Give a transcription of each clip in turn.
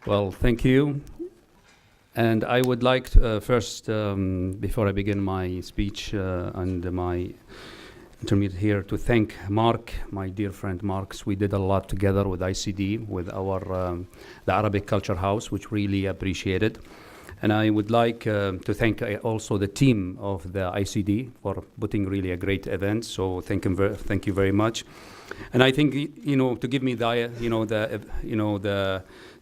Well, thank you. And I would like to, first, before I begin my speech and my intermediate here, to thank Mark, my dear friend Mark. We did a lot together with ICD, with our the Arabic Culture House, which really appreciated. And I would like to thank also the team of the ICD for putting really a great event. So thank you very much. And I think, to give me the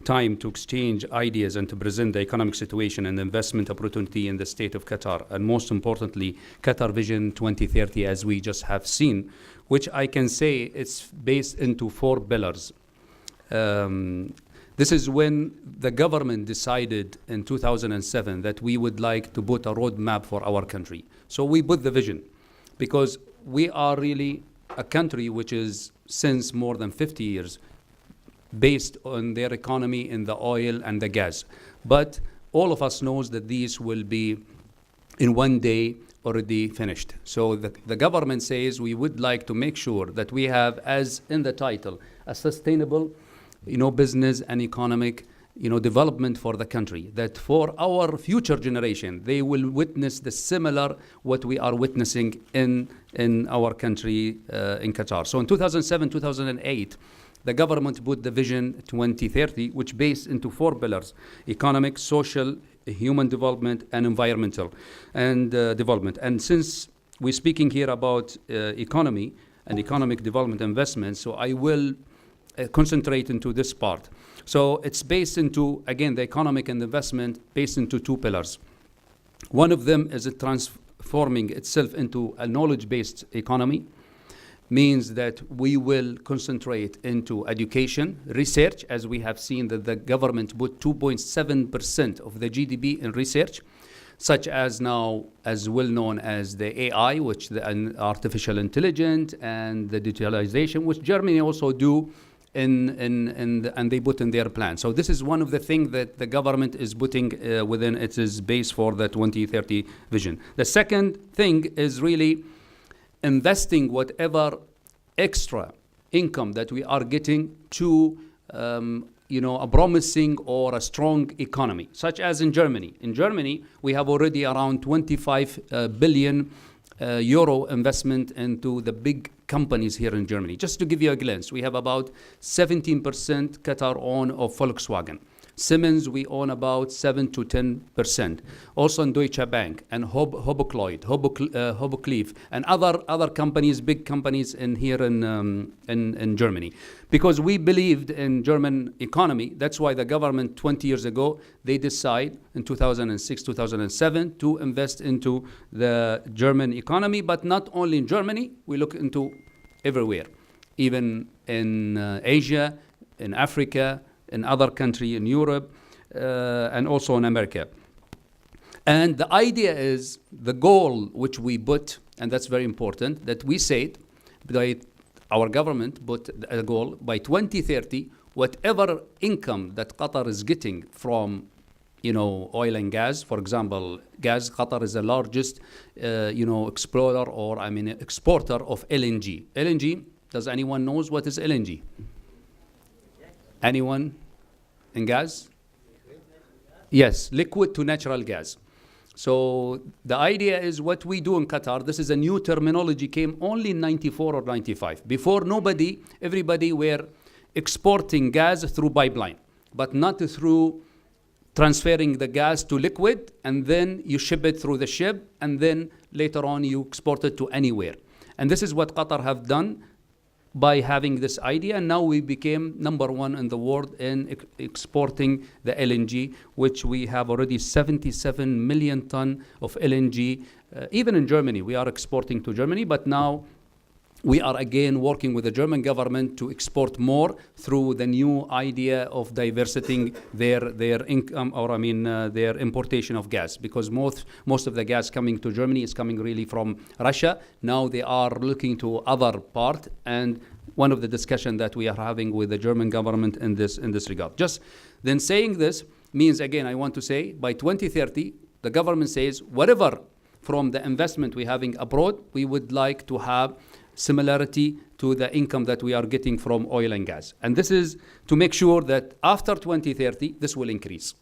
time to exchange ideas and to present the economic situation and investment opportunity in the state of Qatar, and most importantly, Qatar Vision 2030, as we just have seen, which I can say it's based into 4 pillars. This is when the government decided in 2007 that we would like to put a roadmap for our country. So we put the vision, because we are really a country which is, since more than 50 years, based on their economy in the oil and the gas. But all of us knows that these will be in one day already finished. So the government says we would like to make sure that we have, as in the title, a sustainable business and economic development for the country, that for our future generation, they will witness the similar what we are witnessing in our country, in Qatar. So in 2007, 2008, the government put the Vision 2030, which based into 4 pillars: economic, social, human development, and environmental and development. And since we're speaking here about economy and economic development investment, so I will concentrate into this part. So it's based into, again, the economic and investment based into 2 pillars. One of them is transforming itself into a knowledge-based economy, means that we will concentrate into education, research, as we have seen that the government put 2.7% of the GDP in research, such as now, as well known as the AI, which the artificial intelligence, and the digitalization, which Germany also do, and they put in their plan. So this is one of the things that the government is putting within its base for the 2030 vision. The second thing is really investing whatever extra income that we are getting to a promising or a strong economy, such as in Germany. In Germany, we have already around 25 billion euro investment into the big companies here in Germany. Just to give you a glance, we have about 17% Qatar own of Volkswagen. Siemens, we own about 7 to 10%. Also in Deutsche Bank and Hobocleaf, and other companies, big companies in here in Germany. Because we believed in German economy, that's why the government 20 years ago, they decide in 2006, 2007 to invest into the German economy, but not only in Germany, we look into everywhere, even in Asia, in Africa, in other countries in Europe, and also in America. And the idea is the goal which we put, and that's very important, that we said, our government put a goal by 2030, whatever income that Qatar is getting from oil and gas, for example, gas, Qatar is the largest exporter of LNG. LNG, does anyone knows what is LNG? Anyone in gas? Yes, liquid to natural gas. So the idea is what we do in Qatar, this is a new terminology, came only in 94 or 95. Before everybody were exporting gas through pipeline, but not through transferring the gas to liquid, and then you ship it through the ship, and then later on you export it to anywhere. And this is what Qatar have done by having this idea, and now we became number 1 in the world in exporting the LNG, which we have already 77 million ton of LNG. Even in Germany, we are exporting to Germany, but now we are again working with the German government to export more through the new idea of diversifying their income, or their importation of gas, because most of the gas coming to Germany is coming really from Russia. Now they are looking to other part, and one of the discussion that we are having with the German government in this regard. Just then saying this means, again, I want to say by 2030, the government says whatever from the investment we're having abroad, we would like to have similarity to the income that we are getting from oil and gas. And this is to make sure that after 2030, this will increase.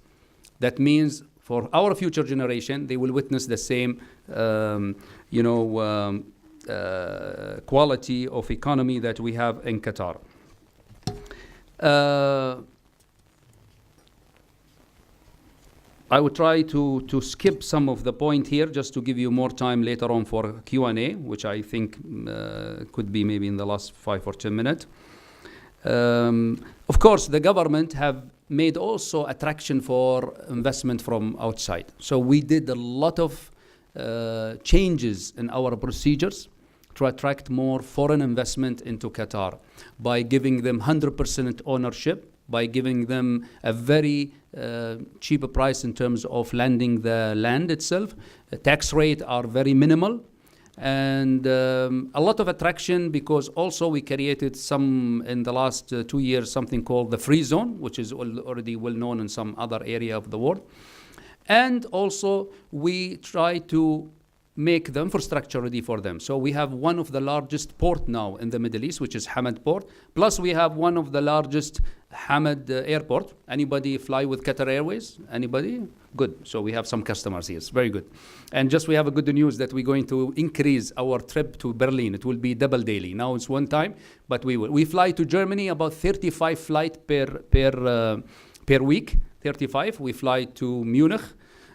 That means for our future generation, they will witness the same, quality of economy that we have in Qatar. I would try to skip some of the point here just to give you more time later on for Q&A, which I think could be maybe in the last 5 or 10 minutes. Of course, the government have made also attraction for investment from outside. So we did a lot of changes in our procedures to attract more foreign investment into Qatar by giving them 100% ownership, by giving them a very cheaper price in terms of landing the land itself. The tax rate are very minimal, and a lot of attraction, because also we created some in the last 2 years something called the free zone, which is already well known in some other area of the world. And also we try to make the infrastructure ready for them. So we have one of the largest port now in the Middle East, which is Hamad Port. Plus we have one of the largest Hamad airport. Anybody fly with Qatar Airways? Anybody? Good. So we have some customers here. It's very good. And just we have a good news that we're going to increase our trip to Berlin. It will be double daily. Now it's one time, but we will. We fly to Germany about 35 flights per week. 35. We fly to Munich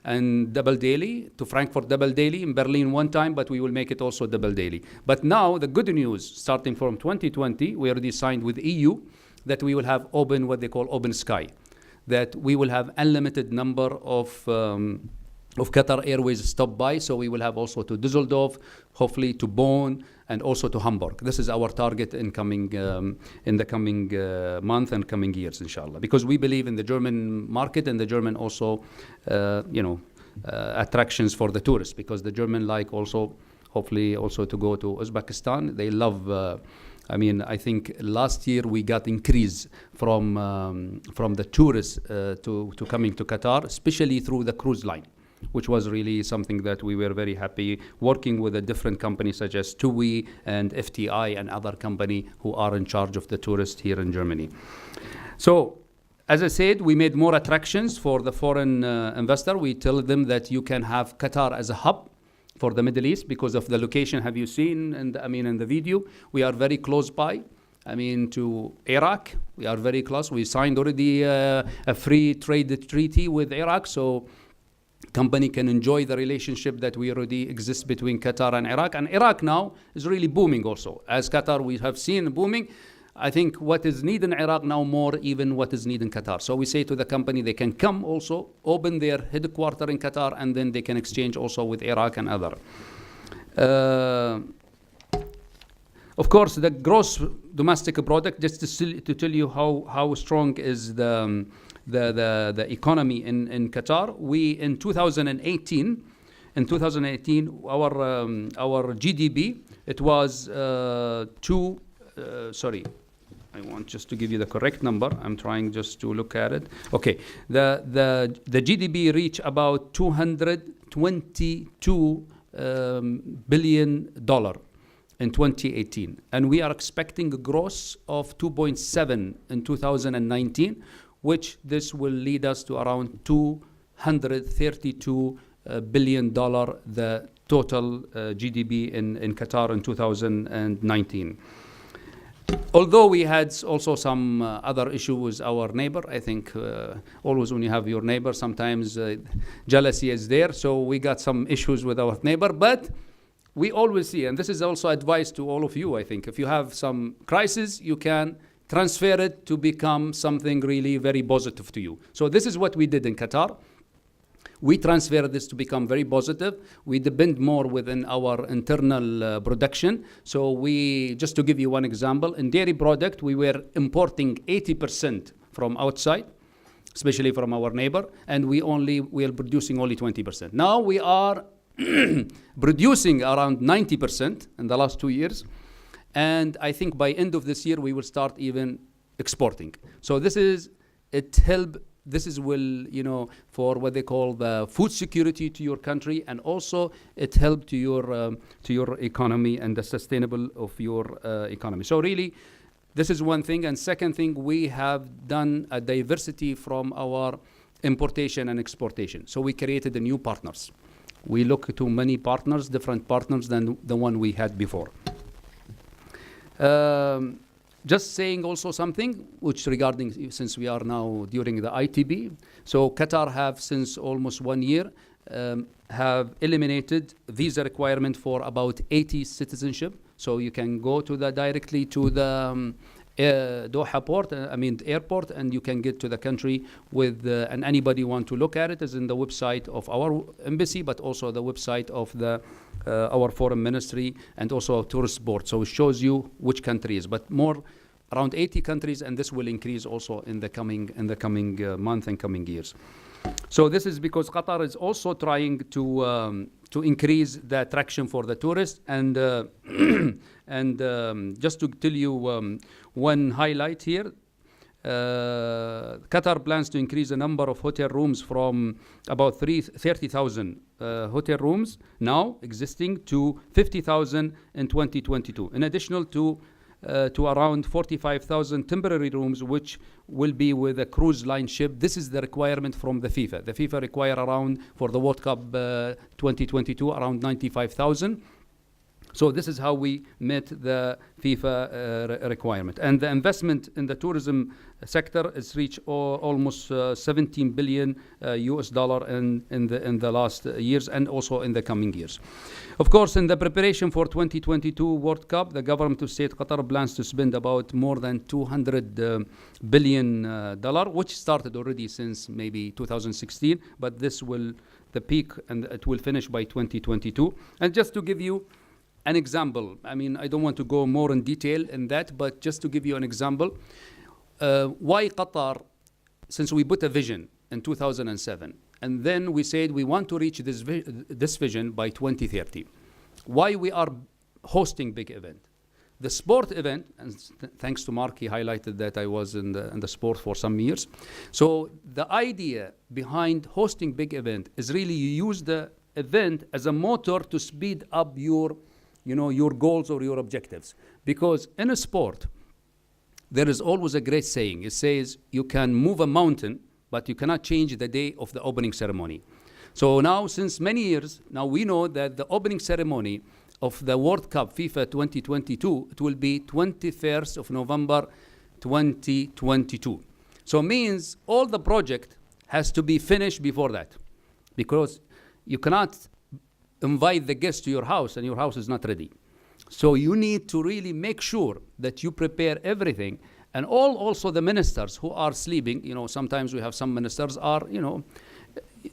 and double daily, to Frankfurt double daily, in Berlin one time, but we will make it also double daily. But now the good news, starting from 2020, we already signed with EU that we will have open, what they call open sky, that we will have unlimited number of Qatar Airways stop by. So we will have also to Düsseldorf, hopefully to Bonn, and also to Hamburg. This is our target in the coming month and coming years, inshallah. Because we believe in the German market and the German also, attractions for the tourists. Because the German like also, hopefully also to go to Uzbekistan. They love. I think last year we got increase from the tourists to coming to Qatar, especially through the cruise line, which was really something that we were very happy working with a different companies such as TUI and FTI and other company who are in charge of the tourists here in Germany. So, as I said, we made more attractions for the foreign investor. We tell them that you can have Qatar as a hub for the Middle East because of the location. Have you seen in the video? We are very close by. To Iraq, we are very close. We signed already a free trade treaty with Iraq, so company can enjoy the relationship that we already exist between Qatar and Iraq. And Iraq now is really booming also. As Qatar, we have seen booming. I think what is needed in Iraq now more even what is needed in Qatar. So we say to the company, they can come also, open their headquarters in Qatar, and then they can exchange also with Iraq and other. Of course, the gross domestic product, just to tell you how strong is the economy in Qatar. We in 2018, our GDP, it was I want just to give you the correct number. I'm trying just to look at it. Okay, the GDP reached about $222 billion in 2018, and we are expecting a growth of 2.7 in 2019, which this will lead us to around $232 billion, the total GDP in Qatar in 2019. Although we had also some other issues with our neighbor. I think always when you have your neighbor, sometimes jealousy is there. So we got some issues with our neighbor, but we always see, and this is also advice to all of you, I think, if you have some crisis, you can transfer it to become something really very positive to you. So this is what we did in Qatar. We transfer this to become very positive. We depend more within our internal production. So just to give you one example, in dairy product, we were importing 80% from outside, especially from our neighbor, and we are producing only 20%. Now we are producing around 90% in the last 2 years. And I think by end of this year, we will start even exporting. So it helped this is will, for what they call the food security to your country, and also it help to your economy and the sustainable of your economy. So really, this is one thing. And second thing, we have done a diversity from our importation and exportation. So we created a new partners. We look to many partners, different partners than the one we had before. Just saying also something which regarding, since we are now during the ITB, so Qatar have since almost 1 year have eliminated visa requirement for about 80 citizenship. So you can go to directly to the Doha port, airport, and you can get to the country with, and anybody want to look at it is in the website of our embassy, but also the website of our foreign ministry and also our tourist board. So it shows you which countries, but more around 80 countries, and this will increase also in the coming month and coming years. So this is because Qatar is also trying to increase the attraction for the tourists, and just to tell you one highlight here, Qatar plans to increase the number of hotel rooms from about 30,000 hotel rooms now existing to 50,000 in 2022, in addition to around 45,000 temporary rooms, which will be with a cruise line ship. This is the requirement from the FIFA. The FIFA require around, for the World Cup 2022, around 95,000. So this is how we met the FIFA requirement. And the investment in the tourism sector has reached almost 17 billion US dollar in the last years, and also in the coming years. Of course, in the preparation for 2022 World Cup, the government of State Qatar plans to spend about more than 200 billion dollar, which started already since maybe 2016, but this will the peak, and it will finish by 2022. And just to give you an example, I don't want to go more in detail in that, but just to give you an example, why Qatar, since we put a vision in 2007, and then we said we want to reach this vision by 2030. Why we are hosting big event? The sport event, and thanks to Mark, he highlighted that I was in the sport for some years. So the idea behind hosting big event is really you use the event as a motor to speed up your goals or your objectives. Because in a sport, there is always a great saying. It says you can move a mountain, but you cannot change the day of the opening ceremony. So now, since many years, now we know that the opening ceremony of the World Cup FIFA 2022, it will be 21st of November 2022. So means all the project has to be finished before that, because you cannot invite the guests to your house and your house is not ready. So you need to really make sure that you prepare everything. And also the ministers who are sleeping, sometimes we have some ministers are,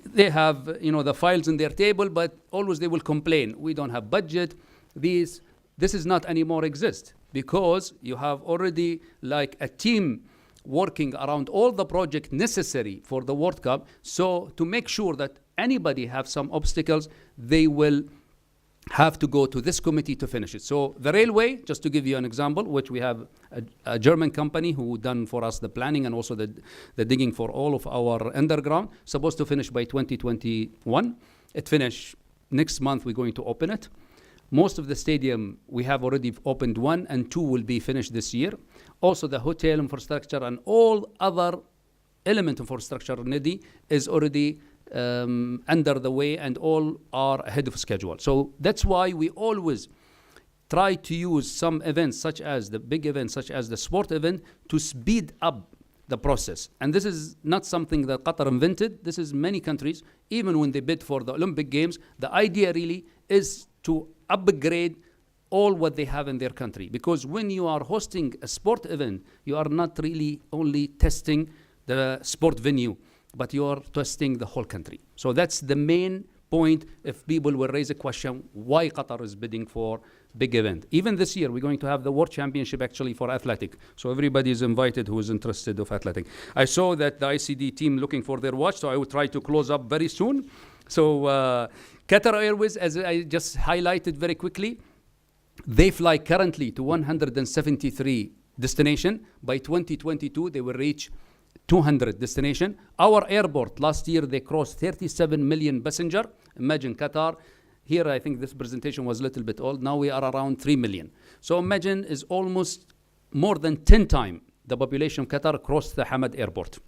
they have, the files in their table, but always they will complain. We don't have budget. This is not anymore exist, because you have already like a team working around all the project necessary for the World Cup. So to make sure that anybody have some obstacles, they will have to go to this committee to finish it. So the railway, just to give you an example, which we have a German company who done for us the planning and also the digging for all of our underground, supposed to finish by 2021. It finished next month, we're going to open it. Most of the stadium, we have already opened 1 and 2 will be finished this year. Also the hotel infrastructure and all other element infrastructure ready is already under the way, and all are ahead of schedule. So that's why we always try to use some events such as the big events, such as the sport event, to speed up the process. And this is not something that Qatar invented. This is many countries, even when they bid for the Olympic Games, the idea really is to upgrade all what they have in their country. Because when you are hosting a sport event, you are not really only testing the sport venue, but you are testing the whole country. So that's the main point. If people will raise a question, why Qatar is bidding for big event. Even this year, we're going to have the World Championship actually for athletic. So everybody is invited who is interested of athletic. I saw that the ICD team looking for their watch, so I will try to close up very soon. So Qatar Airways, as I just highlighted very quickly, they fly currently to 173 destinations. By 2022, they will reach 200 destination. Our airport last year they crossed 37 million passenger. Imagine Qatar. Here I think this presentation was a little bit old. Now we are around 3 million. So imagine is almost more than 10 times the population of Qatar crossed the Hamad airport.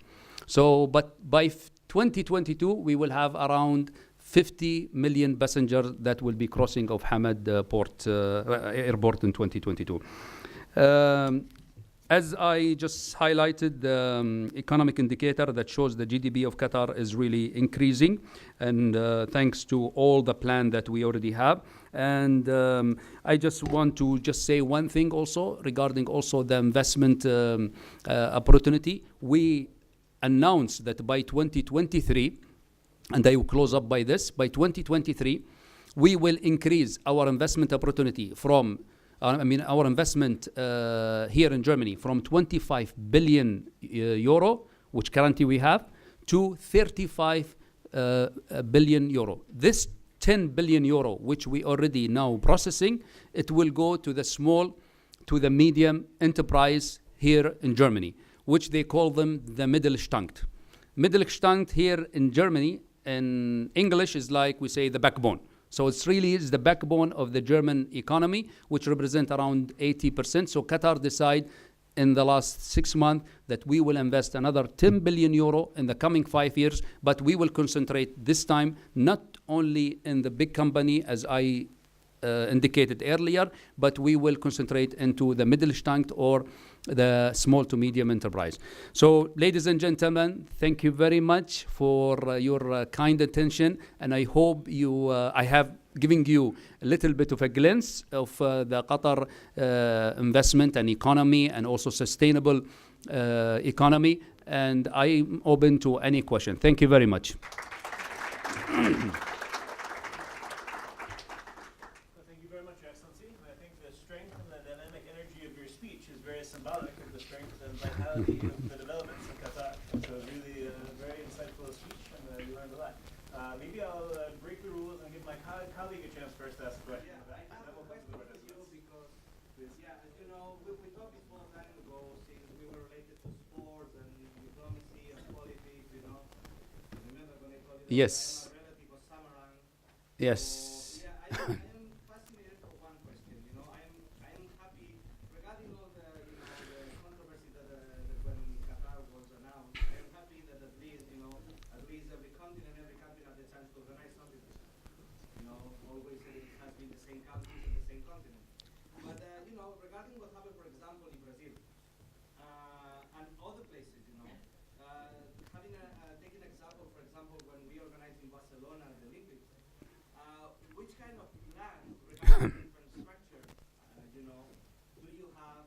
So but by 2022 we will have around 50 million passengers that will be crossing of Hamad airport in 2022. As I just highlighted, the economic indicator that shows the GDP of Qatar is really increasing, and thanks to all the plan that we already have. And I just want to just say one thing also regarding also the investment opportunity. We announced that by 2023, and I will close up by this, by 2023, we will increase our investment opportunity from our investment here in Germany from 25 billion euro, which currently we have, to 35 billion euro. This 10 billion euro, which we already now processing, it will go to the small, to the medium enterprise here in Germany, which they call them the Mittelstand. Mittelstand here in Germany, in English, is like we say the backbone. So it's really is the backbone of the German economy, which represent around 80%. So Qatar decide in the last 6 months that we will invest another 10 billion euro in the coming 5 years, but we will concentrate this time not only in the big company as I indicated earlier, but we will concentrate into the Mittelstand or the small to medium enterprise. So, ladies and gentlemen, thank you very much for your kind attention, and I hope I have given you a little bit of a glimpse of the Qatar investment and economy, and also sustainable economy. And I'm open to any question. Thank you very much. The developments in Qatar. So really very insightful speech, and we learned a lot. Maybe I'll break the rules and give my colleague a chance first to ask a question. Yeah, I have a question for you because, as you know, we talked a small time ago, since we were related to sports and diplomacy and politics, Remember when I told you Yes. I'm a relative of Samaran? Yes. So, I am fascinated for one question. I am happy regarding all the controversy that when Qatar was announced. I am happy that at least every continent, every country had the chance to organize something. Always it has been the same countries and the same continent. But regarding what happened, for example, in Brazil and other places, taking an example, for example, when we organized in Barcelona the Olympics, which kind of plan regarding infrastructure, do you have?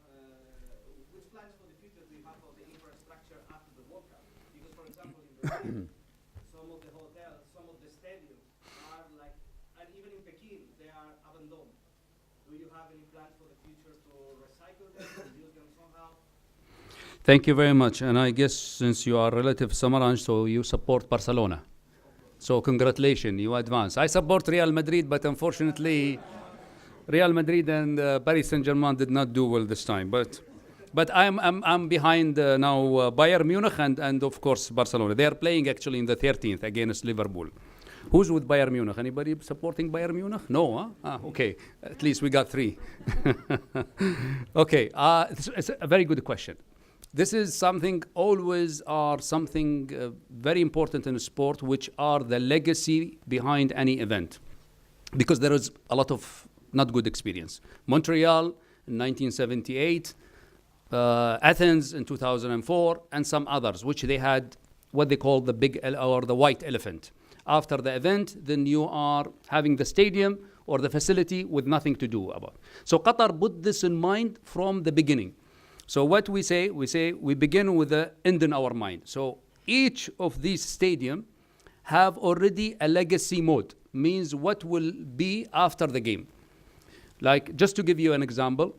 Which plans for the future do you have for the infrastructure after the World Cup? Because, for example, in Brazil, some of the hotels, some of the stadiums are like, and even in Pekin, they are abandoned. Do you have any plans for the future to recycle them, to use them somehow? Thank you very much. And I guess since you are relative Samaran, so you support Barcelona. So congratulations, you advance. I support Real Madrid, but unfortunately, Real Madrid and Paris Saint-Germain did not do well this time. But I'm behind now Bayern Munich and of course Barcelona. They are playing actually in the 13th against Liverpool. Who's with Bayern Munich? Anybody supporting Bayern Munich? No, huh? Okay. At least we got 3. Okay. It's a very good question. This is something always are something very important in sport, which are the legacy behind any event. Because there is a lot of not good experience. Montreal in 1978, Athens in 2004, and some others, which they had what they call the big or the white elephant. After the event, then you are having the stadium or the facility with nothing to do about. So Qatar put this in mind from the beginning. So what we say we begin with the end in our mind. So each of these stadium have already a legacy mode, means what will be after the game. Like, just to give you an example,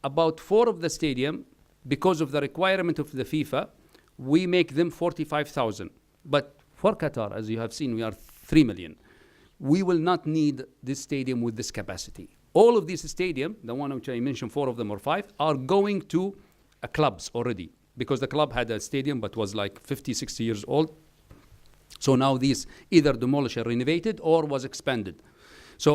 about 4 of the stadium, because of the requirement of the FIFA, we make them 45,000. But for Qatar, as you have seen, we are 3 million. We will not need this stadium with this capacity. All of these stadium, the one which I mentioned, 4 of them or 5, are going to clubs already, because the club had a stadium but was like 50, 60 years old. So now these either demolished or renovated or was expanded. So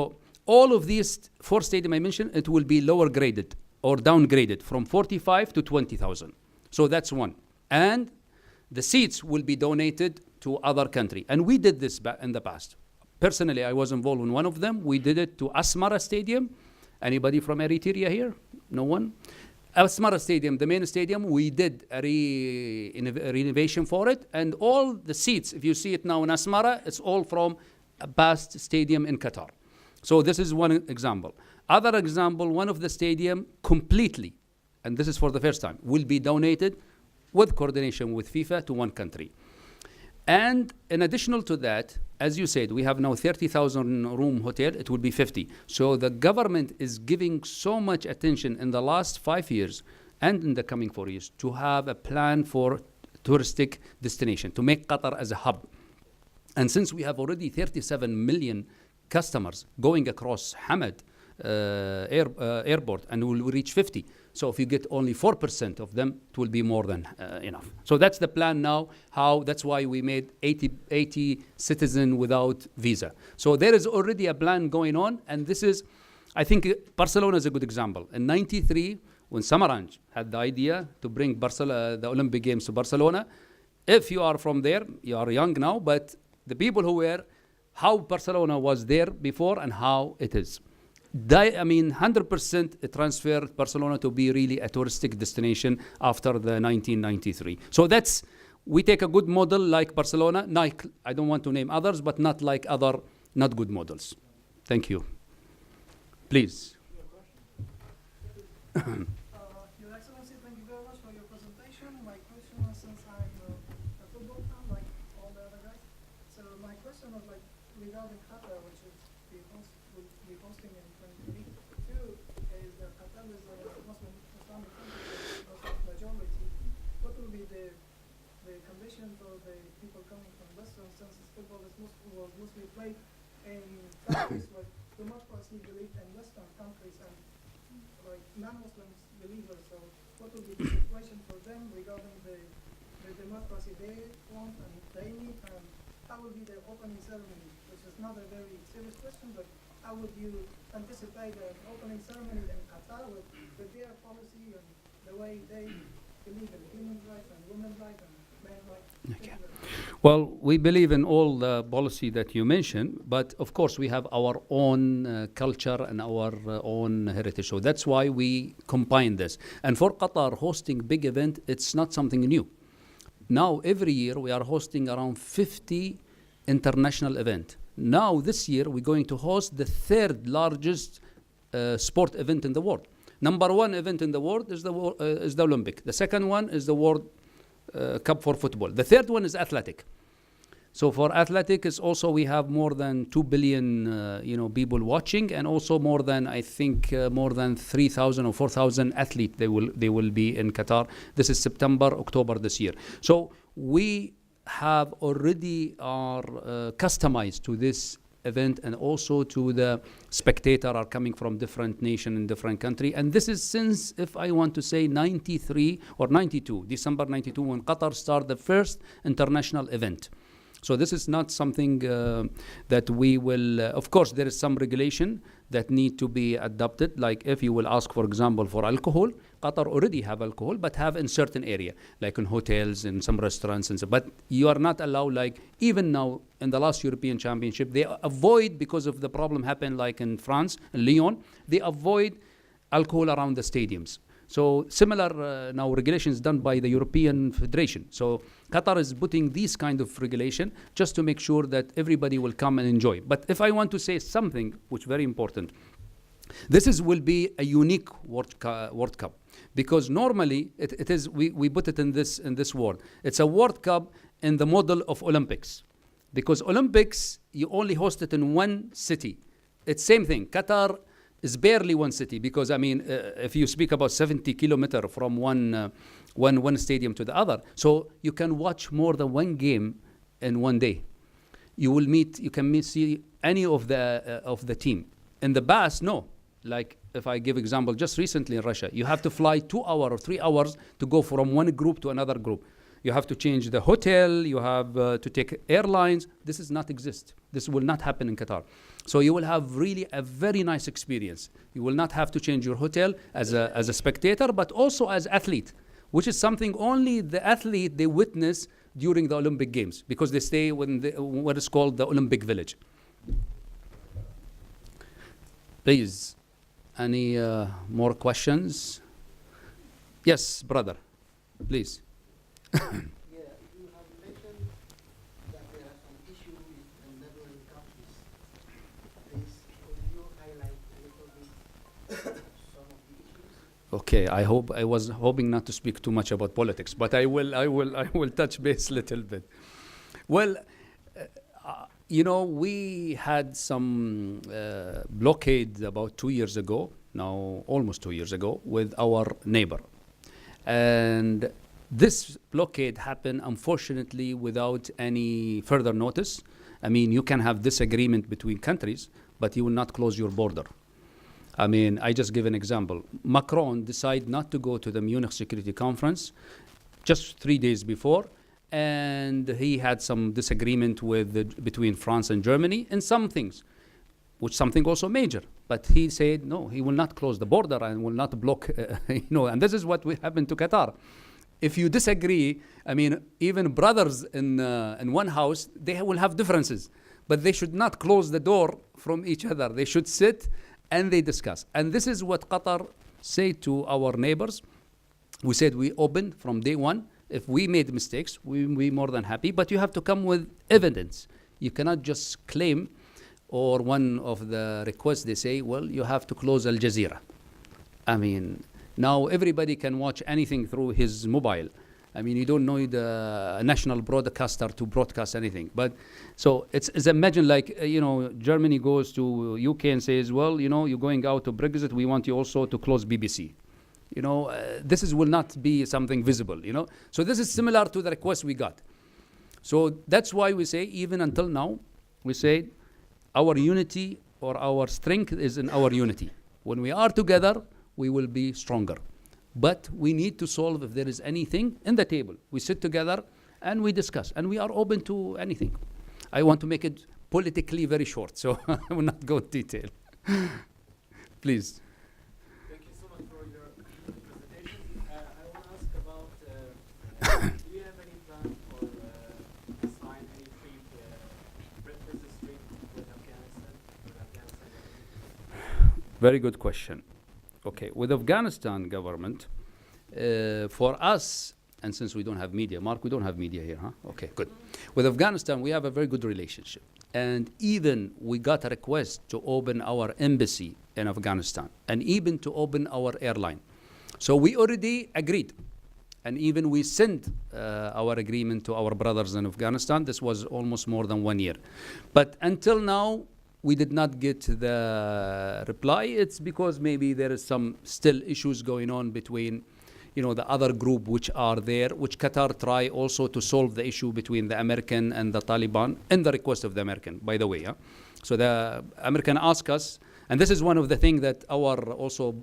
all of these 4 stadiums I mentioned, it will be lower graded or downgraded from 45 to 20,000. So that's one. And the seats will be donated to other country. And we did this in the past. Personally, I was involved in one of them. We did it to Asmara Stadium. Anybody from Eritrea here? No one? Asmara Stadium, the main stadium, we did a renovation for it. And all the seats, if you see it now in Asmara, it's all from a past stadium in Qatar. So this is one example. Other example, one of the stadium completely, and this is for the first time, will be donated with coordination with FIFA to one country. And in addition to that, as you said, we have now 30,000 room hotel, it will be 50. So the government is giving so much attention in the last 5 years and in the coming 4 years to have a plan for touristic destination, to make Qatar as a hub. And since we have already 37 million customers going across Hamad airport and we will reach 50. So if you get only 4% of them, it will be more than enough. So that's the plan now. That's why we made 80 citizen without visa. So there is already a plan going on. And this is, I think Barcelona is a good example. In 93, when Samaranch had the idea to bring the Olympic Games to Barcelona, if you are from there, you are young now, but the people who were, how Barcelona was there before and how it is. 100% transferred Barcelona to be really a touristic destination after the 1993. So we take a good model like Barcelona. I don't want to name others, but not like other not good models. Thank you. Please. Your Excellency, thank you very much for your presentation. My question was, since I'm a football fan, like all the other guys, so my question was regarding Qatar, which will be hosting in 2022, is that Qatar is a Muslim Islamic country, Muslim majority. What will be the condition for the people coming from Western, since football was mostly played in countries where democracy believe in Western countries and non-Muslims believers? So what will be the situation for them regarding the democracy they want and they need, and how will be the opening ceremony? Which is not a very serious question, but how would you anticipate an opening ceremony in Qatar with their policy and the way they believe in human rights and women's rights and men's rights? Okay. Well, we believe in all the policy that you mentioned, but of course we have our own culture and our own heritage. So that's why we combine this. And for Qatar, hosting big event, it's not something new. Now, every year we are hosting around 50 international events. Now, this year, we're going to host the 3rd largest sport event in the world. Number 1 event in the world is the Olympic. The second one is the World Cup for football. The 3rd one is athletic. So for athletic, is also we have more than 2 billion people watching, and also more than, I think, more than 3,000 or 4,000 athletes they will be in Qatar. This is September, October this year. So we have already are customized to this event, and also to the spectator are coming from different nation and different country. And this is since, if I want to say, 93 or 92, December 92, when Qatar started the first international event. So this is not something that we will, of course, there is some regulation that need to be adopted. Like if you will ask, for example, for alcohol, Qatar already have alcohol, but have in certain area, like in hotels, in some restaurants, and so. But you are not allowed, like even now in the last European Championship, they avoid, because of the problem happened like in France, in Lyon, they avoid alcohol around the stadiums. So similar now regulations done by the European Federation. So Qatar is putting these kind of regulation just to make sure that everybody will come and enjoy. But if I want to say something which is very important, this will be a unique World Cup, because normally it is we put it in this word. It's a World Cup in the model of Olympics, because Olympics you only host it in one city. It's same thing. Qatar is barely one city, because if you speak about 70 kilometers from one stadium to the other, so you can watch more than one game in one day. You can see any of the team. In the past, no. Like if I give example, just recently in Russia, you have to fly 2 hours or 3 hours to go from one group to another group. You have to change the hotel, you have to take airlines. This does not exist. This will not happen in Qatar. So you will have really a very nice experience. You will not have to change your hotel as a spectator, but also as athlete, which is something only the athlete they witness during the Olympic Games, because they stay in what is called the Olympic Village. Please, any more questions? Yes, brother, please. Yeah, you have mentioned that there are some issues in neighboring countries. Please, could you highlight a little bit some of the issues? Okay, I was hoping not to speak too much about politics, but I will touch base a little bit. Well, we had some blockade about 2 years ago, now almost 2 years ago, with our neighbor. And this blockade happened, unfortunately, without any further notice. I mean, you can have disagreement between countries, but you will not close your border. I mean, I just give an example. Macron decided not to go to the Munich Security Conference just 3 days before, and he had some disagreement between France and Germany in some things, which something also major. But he said, no, he will not close the border and will not block, and this is what will happen to Qatar. If you disagree, I mean, even brothers in one house, they will have differences, but they should not close the door from each other. They should sit and they discuss. And this is what Qatar said to our neighbors. We said we open from day one. If we made mistakes, we will be more than happy, but you have to come with evidence. You cannot just claim, or one of the requests they say, well, you have to close Al Jazeera. I mean, now everybody can watch anything through his mobile. I mean, you don't need a national broadcaster to broadcast anything. But so it's imagine like, Germany goes to UK and says, well, you're going out to Brexit. We want you also to close BBC. This will not be something visible, So this is similar to the request we got. So that's why we say, even until now, we say our unity or our strength is in our unity. When we are together, we will be stronger. But we need to solve if there is anything in the table. We sit together and we discuss, and we are open to anything. I want to make it politically very short, so I will not go into detail. Please. Thank you so much for your presentation. I want to ask about, do you have any plan for sign any business treaty with Afghanistan? Very good question. Okay, with Afghanistan government, for us, and since we don't have media, Mark, we don't have media here, huh? Okay, good. With Afghanistan, we have a very good relationship. And even we got a request to open our embassy in Afghanistan, and even to open our airline. So we already agreed. And even we sent our agreement to our brothers in Afghanistan. This was almost more than 1 year. But until now, we did not get the reply. It's because maybe there is some still issues going on between, the other group which are there, which Qatar try also to solve the issue between the American and the Taliban, and the request of the American, by the way. Yeah? So the American asked us, and this is one of the things that our also,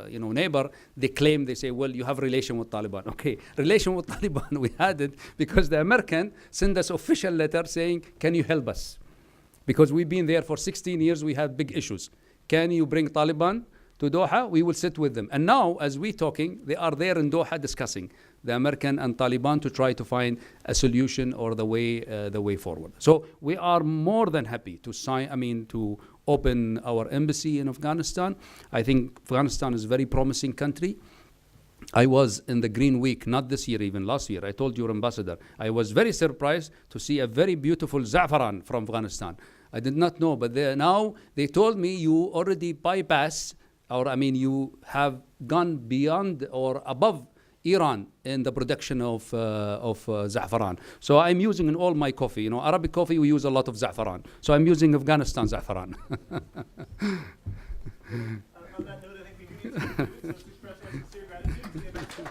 neighbor, they claim, they say, well, you have relation with Taliban. Okay, relation with Taliban, we had it because the American sent us official letter saying, can you help us? Because we've been there for 16 years, we have big issues. Can you bring Taliban to Doha? We will sit with them. And now, as we're talking, they are there in Doha discussing the American and Taliban to try to find a solution or the way forward. So we are more than happy to open our embassy in Afghanistan. I think Afghanistan is a very promising country. I was in the Green Week, not this year, even last year. I told your ambassador, I was very surprised to see a very beautiful za'faran from Afghanistan. I did not know, but now they told me you already bypass, you have gone beyond or above Iran in the production of za'faran. So I'm using in all my coffee. Arabic coffee, we use a lot of za'faran. So I'm using Afghanistan za'faran. On that note, I think we do need to express our sincere gratitude to the ambassador.